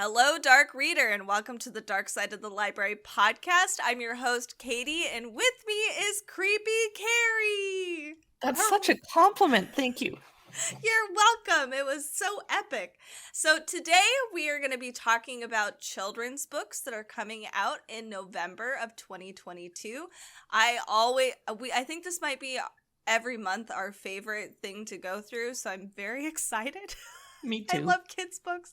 Hello, Dark Reader, and welcome to the Dark Side of the Library podcast. I'm your host, Katie, and with me is Creepy Carrie. That's such a compliment. Thank you. You're welcome. It was so epic. So today we are going to be talking about children's books that are coming out in November of 2022. I think this might be every month our favorite thing to go through, so I'm very excited. Me too. I love kids' books.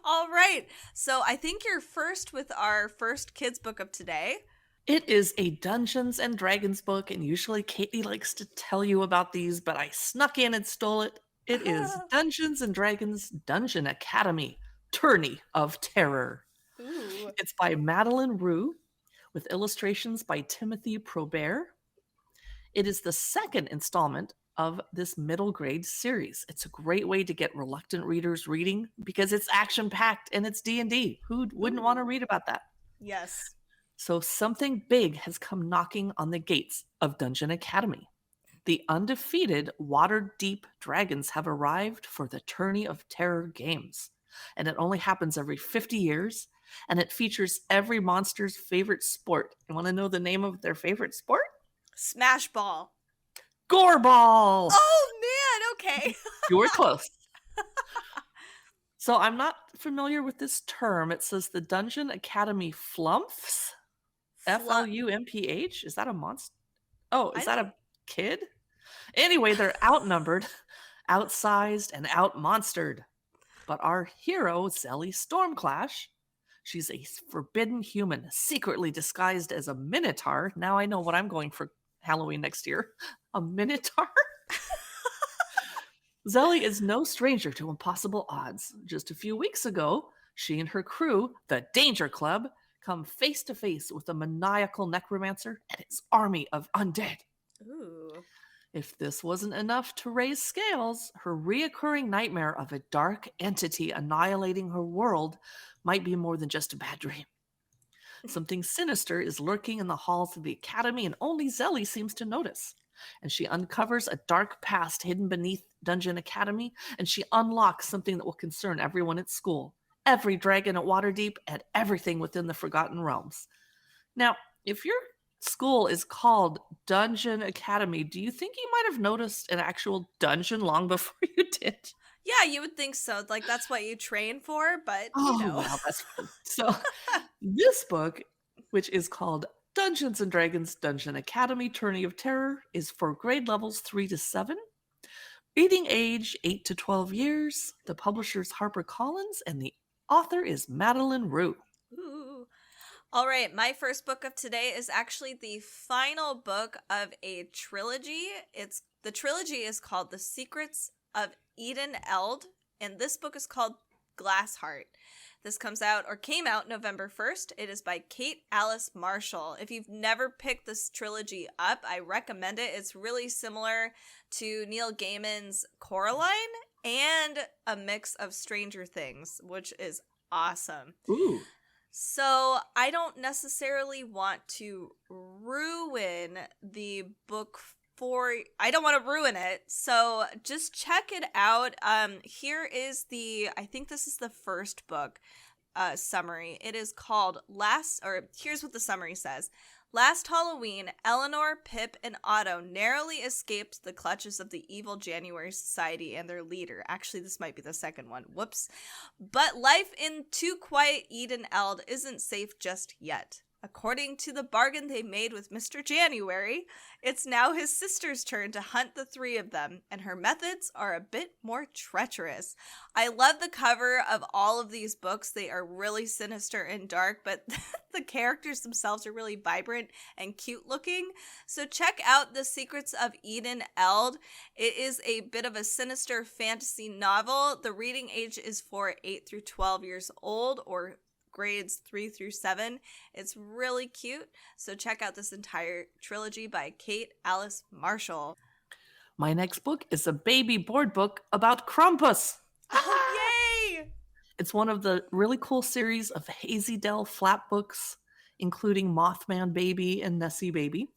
All right. So I think you're first with our first kids' book of today. It is a Dungeons and Dragons book, and usually Katie likes to tell you about these, but I snuck in and stole it. It is Dungeons and Dragons Dungeon Academy, Tourney of Terror. Ooh. It's by Madeleine Roux, with illustrations by Timothy Probert. It is the second installment of this middle grade series. It's a great way to get reluctant readers reading because it's action-packed and it's D&D. Who wouldn't want to read about that? Yes. So something big has come knocking on the gates of Dungeon Academy. The undefeated Waterdeep dragons have arrived for the Tourney of Terror games. And it only happens every 50 years, and it features every monster's favorite sport. You want to know the name of their favorite sport? Smash Ball. Goreball! Oh, man, okay. You were close. So I'm not familiar with this term. It says the Dungeon Academy Flumphs. F-L-U-M-P-H? Is that a monster? Oh, is that a kid? Anyway, they're outnumbered, outsized, and outmonstered. But our hero, Zelly Stormclash, she's a forbidden human, secretly disguised as a minotaur. Now I know what I'm going for Halloween next year. A minotaur? Zelly is no stranger to impossible odds. Just a few weeks ago, she and her crew, the Danger Club, come face to face with a maniacal necromancer and his army of undead. Ooh. If this wasn't enough to raise scales, her reoccurring nightmare of a dark entity annihilating her world might be more than just a bad dream. Something sinister is lurking in the halls of the academy, and only Zelly seems to notice. And she uncovers a dark past hidden beneath Dungeon Academy, and she unlocks something that will concern everyone at school, every dragon at Waterdeep, and everything within the Forgotten Realms. Now, if your school is called Dungeon Academy, do you think you might have noticed an actual dungeon long before you did? Yeah, you would think so. Like, that's what you train for, but, Oh, you know. wow, that's fun. So this book, which is called Dungeons and Dragons Dungeon Academy Tourney of Terror, is for grade levels 3 to 7. Reading age 8 to 12 years. The publisher's HarperCollins, and the author is Madeleine Roux. Ooh. All right, my first book of today is actually the final book of a trilogy. The trilogy is called The Secrets of Eden Eld, and this book is called Glassheart. This came out November 1st. It is by Kate Alice Marshall. If you've never picked this trilogy up, I recommend it. It's really similar to Neil Gaiman's Coraline and a mix of Stranger Things, which is awesome. Ooh. So I don't necessarily want to ruin the book I don't want to ruin it. So just check it out. Here is I think this is the first book summary. It is called here's what the summary says. Last Halloween, Eleanor, Pip, and Otto narrowly escaped the clutches of the evil January Society and their leader. Actually, this might be the second one. Whoops. But life in Too Quiet Eden Eld isn't safe just yet. According to the bargain they made with Mr. January, it's now his sister's turn to hunt the three of them, and her methods are a bit more treacherous. I love the cover of all of these books. They are really sinister and dark, but the characters themselves are really vibrant and cute looking. So check out The Secrets of Eden Eld. It is a bit of a sinister fantasy novel. The reading age is for 8 through 12 years old, or grades 3 through 7. It's really cute. So check out this entire trilogy by Kate Alice Marshall. My next book is a baby board book about Krampus. Oh, yay! It's one of the really cool series of Hazy Dell flap books, including Mothman Baby and Nessie Baby.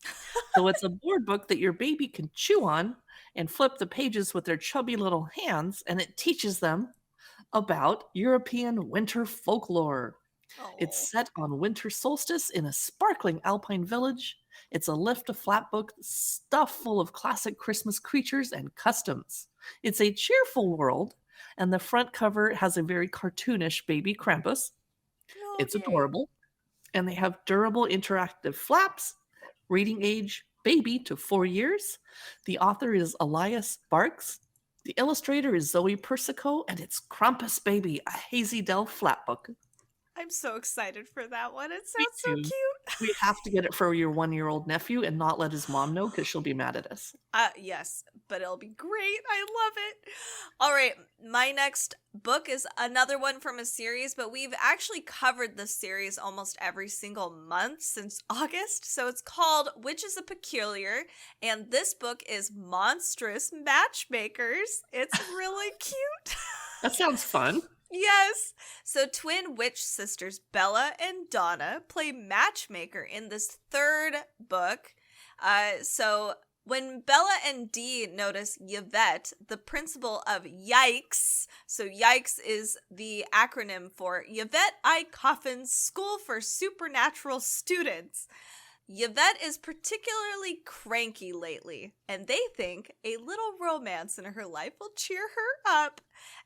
So it's a board book that your baby can chew on and flip the pages with their chubby little hands, and it teaches them about European winter folklore. It's Oh, set on winter solstice in a sparkling alpine village. It's a lift a flap book stuffed full of classic Christmas creatures and customs. It's a cheerful world, and the front cover has a very cartoonish baby Krampus. It's okay. adorable, and they have durable interactive flaps, reading age baby to 4 years. The author is Elias Barks. The illustrator is Zoe Persico, and it's Krampus Baby, a Hazy Dell flap book. I'm so excited for that one. It Me sounds so too. cute. We have to get it for your 1-year-old nephew and not let his mom know because she'll be mad at us. Yes, but it'll be great. I love it. All right, my next book is another one from a series, but we've actually covered this series almost every single month since August. So it's called Witches of Peculiar, and this book is Monstrous Matchmakers. It's really cute. That sounds fun. Yes. So twin witch sisters Bella and Donna play matchmaker in this third book. So when Bella and Dee notice Yvette, the principal of Yikes, so Yikes is the acronym for Yvette I. Coffin's School for Supernatural Students. Yvette is particularly cranky lately, and they think a little romance in her life will cheer her up.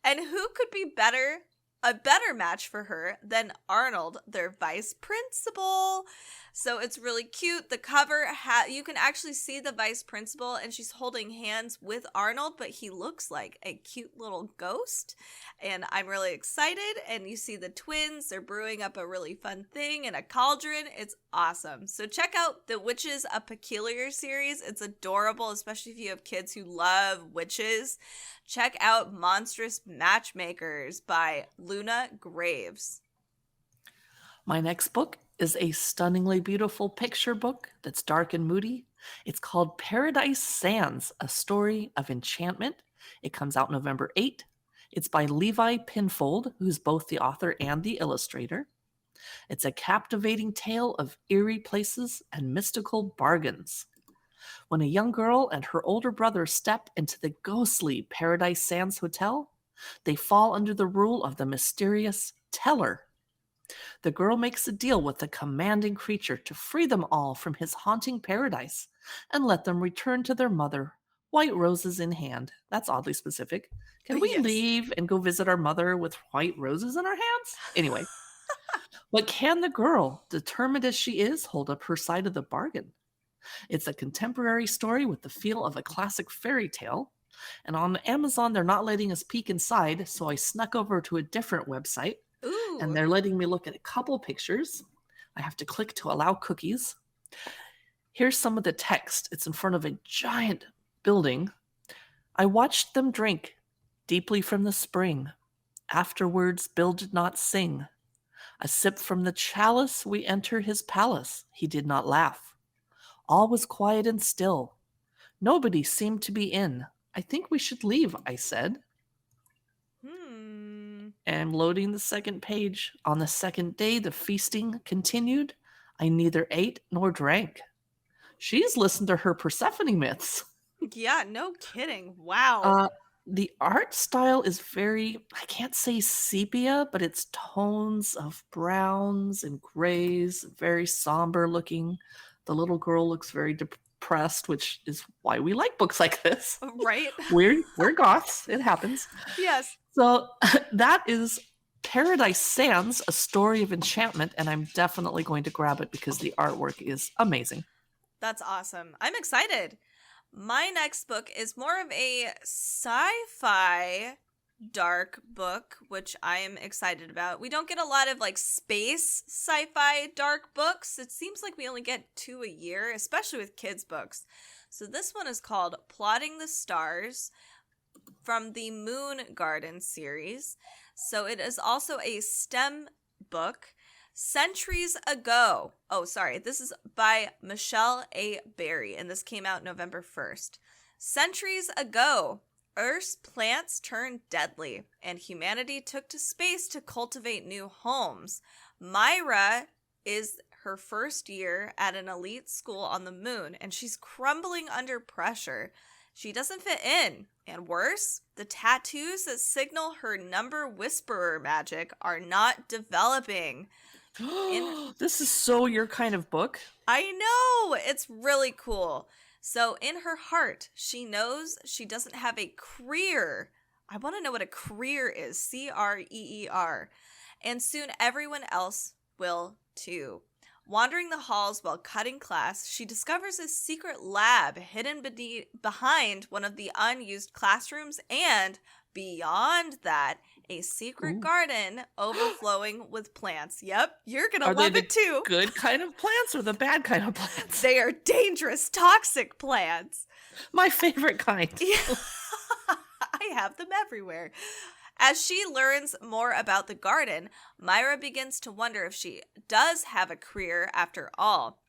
And who could be a better match for her than Arnold, their vice principal? So it's really cute. The cover, you can actually see the vice principal, and she's holding hands with Arnold, but he looks like a cute little ghost. And I'm really excited. And you see the twins, they're brewing up a really fun thing in a cauldron. It's awesome. So check out the Witches of Peculiar series. It's adorable, especially if you have kids who love witches. Check out Monstrous Matchmakers by Luna Graves. My next book is a stunningly beautiful picture book that's dark and moody. It's called Paradise Sands, a story of enchantment. It comes out November 8th. It's by Levi Pinfold, who's both the author and the illustrator. It's a captivating tale of eerie places and mystical bargains. When a young girl and her older brother step into the ghostly Paradise Sands Hotel, they fall under the rule of the mysterious Teller. The girl makes a deal with the commanding creature to free them all from his haunting paradise and let them return to their mother, white roses in hand. That's oddly specific. Can we Yes. leave and go visit our mother with white roses in our hands? Anyway, but can the girl, determined as she is, hold up her side of the bargain? It's a contemporary story with the feel of a classic fairy tale. And on Amazon, they're not letting us peek inside, so I snuck over to a different website. Ooh. And they're letting me look at a couple pictures. I have to click to allow cookies. Here's some of the text. It's in front of a giant building. I watched them drink deeply from the spring. Afterwards, Bill did not sing. A sip from the chalice, we enter his palace. He did not laugh. All was quiet and still. Nobody seemed to be in. I think we should leave, I said. And loading the second page. On the second day, the feasting continued. I neither ate nor drank. She's listened to her Persephone myths. Yeah, no kidding. Wow. The art style is very, I can't say sepia, but it's tones of browns and grays, very somber looking. The little girl looks very depressed, which is why we like books like this. Right? We're goths. It happens. Yes. So that is Paradise Sands, a story of enchantment, and I'm definitely going to grab it because the artwork is amazing. That's awesome. I'm excited. My next book is more of a sci-fi dark book, which I am excited about. We don't get a lot of like space sci-fi dark books. It seems like we only get 2 a year, especially with kids' books. So this one is called Plotting the Stars from the Moongarden series. So it is also a STEM book. Centuries ago. Oh, sorry. This is by Michelle A. Berry, and this came out November 1st. Centuries ago, Earth's plants turned deadly, and humanity took to space to cultivate new homes. Myra is her first year at an elite school on the moon, and she's crumbling under pressure. She doesn't fit in, And worse, the tattoos that signal her number whisperer magic are not developing. This is so your kind of book. I know! It's really cool. So in her heart, she knows she doesn't have a career. I want to know what a career is. Creer. And soon everyone else will too. Wandering the halls while cutting class, she discovers a secret lab hidden behind one of the unused classrooms, and beyond that, a secret garden overflowing with plants. Yep, you're going to love it too. Good kind of plants or the bad kind of plants? They are dangerous, toxic plants. My favorite kind. I have them everywhere. As she learns more about the garden, Myra begins to wonder if she does have a career after all.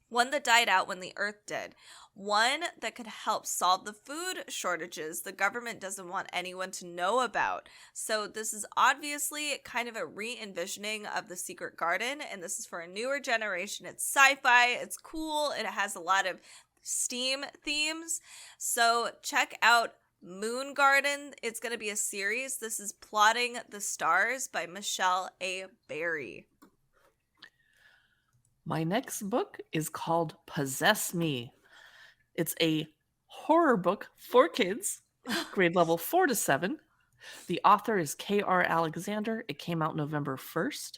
One that died out when the Earth did. One that could help solve the food shortages the government doesn't want anyone to know about. So this is obviously kind of a re-envisioning of the Secret Garden, and this is for a newer generation. It's sci-fi, it's cool, it has a lot of STEAM themes. So check out Moongarden. It's going to be a series. This is Plotting the Stars by Michelle A. Berry. My next book is called Possess Me. It's a horror book for kids, grade level 4 to 7. The author is K.R. Alexander. It came out November 1st.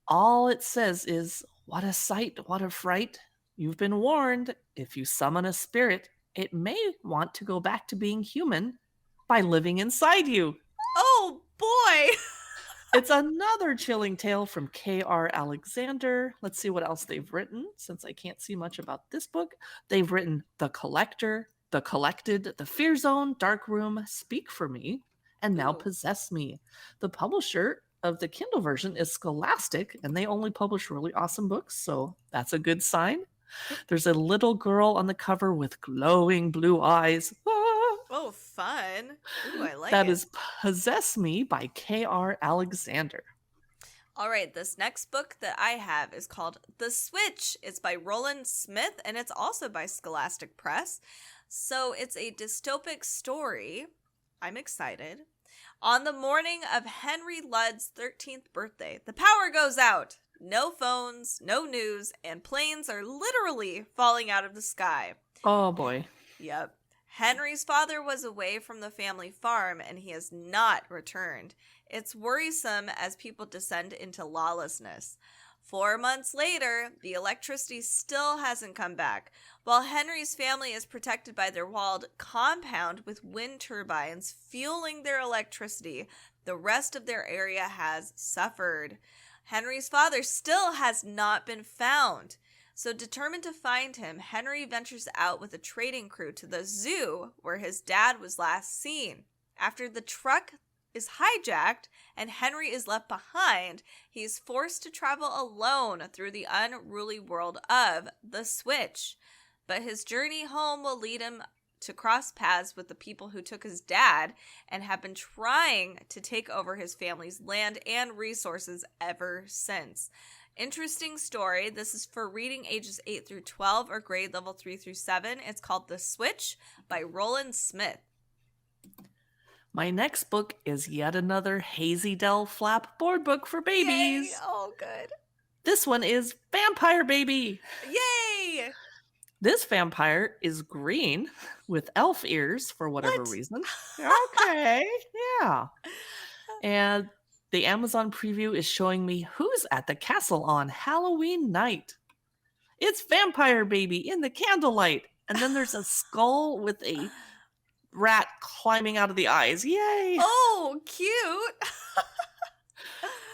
All it says is, what a sight, what a fright. You've been warned. If you summon a spirit, it may want to go back to being human by living inside you. Oh, boy! It's another chilling tale from K.R. Alexander. Let's see what else they've written, since I can't see much about this book. They've written The Collector, The Collected, The Fear Zone, Dark Room, Speak for Me, and now Possess Me. The publisher of the Kindle version is Scholastic, and they only publish really awesome books, so that's a good sign. There's a little girl on the cover with glowing blue eyes. Oh, fun. Ooh, I like it. That is Possess Me by K.R. Alexander. All right, this next book that I have is called The Switch. It's by Roland Smith, and it's also by Scholastic Press. So it's a dystopic story. I'm excited. On the morning of Henry Ludd's 13th birthday, the power goes out. No phones, no news, and planes are literally falling out of the sky. Oh, boy. Yep. Henry's father was away from the family farm, and he has not returned. It's worrisome as people descend into lawlessness. 4 months later, the electricity still hasn't come back. While Henry's family is protected by their walled compound with wind turbines fueling their electricity, the rest of their area has suffered. Henry's father still has not been found. So determined to find him, Henry ventures out with a trading crew to the zoo where his dad was last seen. After the truck is hijacked and Henry is left behind, he's forced to travel alone through the unruly world of the Switch. But his journey home will lead him to cross paths with the people who took his dad and have been trying to take over his family's land and resources ever since. Interesting story. This is for reading ages 8 through 12 or grade level 3 through 7. It's called The Switch by Roland Smith. My next book is yet another Hazy Dell flap board book for babies. Yay! Oh, good. This one is Vampire Baby. Yay! This vampire is green with elf ears for whatever reason. Okay, yeah. And the Amazon preview is showing me who's at the castle on Halloween night. It's Vampire Baby in the candlelight. And then there's a skull with a rat climbing out of the eyes. Yay! Oh, cute!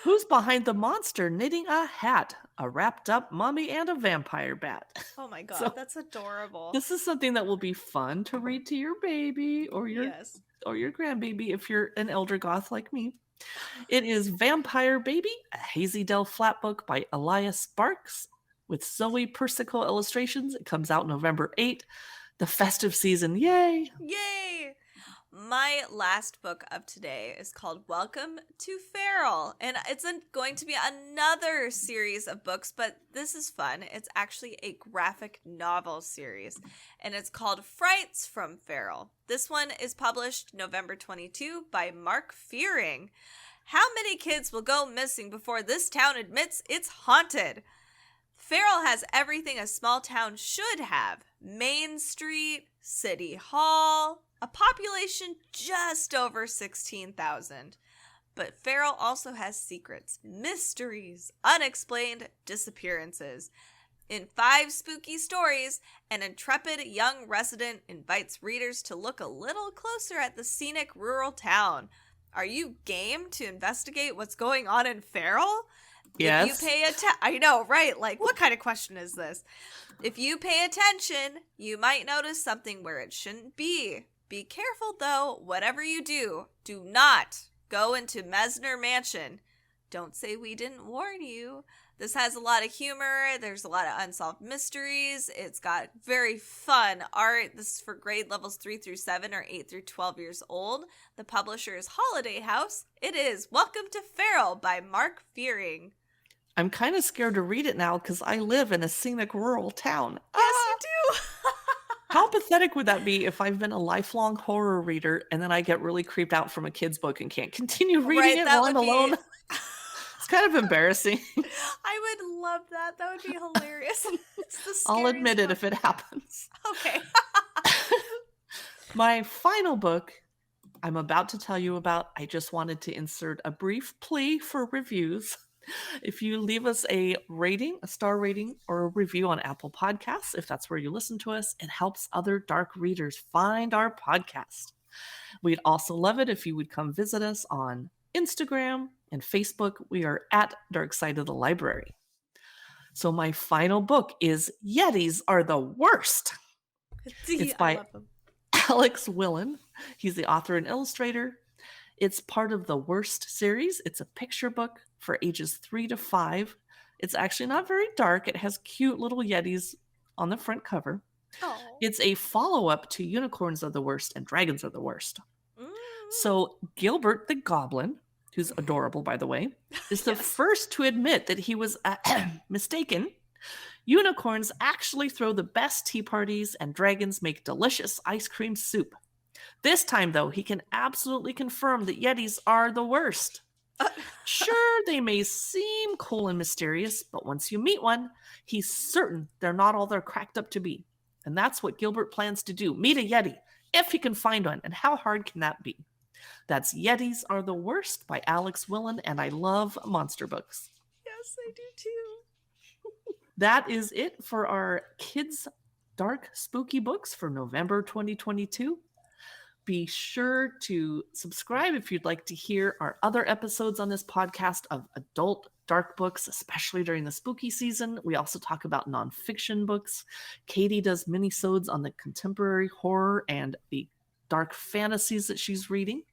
Who's behind the monster knitting a hat? A wrapped up mummy and a vampire bat. Oh my god, So, that's adorable. This is something that will be fun to read to your baby or your grandbaby if you're an elder goth like me. It is Vampire Baby, a Hazy Dell flat book by Elias Sparks with Zoe Persico illustrations. It comes out November 8th. The festive season, yay! Yay! my last book of today is called Welcome to Farrell, and it's going to be another series of books, but this is fun. It's actually a graphic novel series, and it's called Frights from Farrell. This one is published November 22 by Mark Fearing. How many kids will go missing before this town admits it's haunted? Farrell has everything a small town should have. Main Street, City Hall, a population just over 16,000. But Farrell also has secrets, mysteries, unexplained disappearances. In 5 spooky stories, an intrepid young resident invites readers to look a little closer at the scenic rural town. Are you game to investigate what's going on in Farrell? Yes. If you pay attention, I know, right? Like, what kind of question is this? If you pay attention, you might notice something where it shouldn't be. Be careful, though. Whatever you do, do not go into Mesner Mansion. Don't say we didn't warn you. This has a lot of humor. There's a lot of unsolved mysteries. It's got very fun art. This is for grade levels 3 through 7 or 8 through 12 years old. The publisher is Holiday House. It is Welcome to Farrell by Mark Fearing. I'm kind of scared to read it now because I live in a scenic rural town. Yes, you do. How pathetic would that be if I've been a lifelong horror reader and then I get really creeped out from a kid's book and can't continue reading it while I'm alone? It's kind of embarrassing. I would love that. That would be hilarious. It's the I'll admit it book. if it happens. Okay. My final book I'm about to tell you about, I just wanted to insert a brief plea for reviews. If you leave us a rating, a star rating, or a review on Apple Podcasts, if that's where you listen to us, it helps other dark readers find our podcast. We'd also love it if you would come visit us on Instagram and Facebook. We are at Dark Side of the Library. So my final book is Yetis Are the Worst. It's by Alex Willen. He's the author and illustrator. It's part of the Worst series. It's a picture book for ages 3 to 5. It's actually not very dark. It has cute little Yetis on the front cover. Aww. It's a follow-up to Unicorns Are the Worst and Dragons Are the Worst. So Gilbert the Goblin, who's adorable, by the way, is the first to admit that he was mistaken. Unicorns actually throw the best tea parties and dragons make delicious ice cream soup. This time, though, he can absolutely confirm that Yetis are the worst. Sure, they may seem cool and mysterious, but once you meet one, he's certain they're not all they're cracked up to be. And that's what Gilbert plans to do, meet a Yeti, if he can find one. And how hard can that be? That's Yetis Are the Worst by Alex Willen, and I love monster books. Yes, I do too. That is it for our kids' dark spooky books for November 2022. Be sure to subscribe if you'd like to hear our other episodes on this podcast of adult dark books, especially during the spooky season. We also talk about nonfiction books. Katie does minisodes on the contemporary horror and the dark fantasies that she's reading.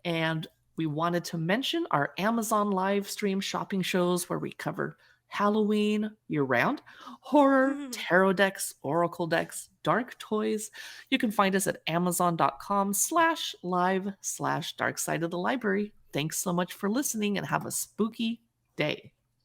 And we wanted to mention our Amazon live stream shopping shows where we cover Halloween year-round, horror, tarot decks, oracle decks, dark toys. You can find us at amazon.com/live/dark side of the library. Thanks so much for listening and have a spooky day.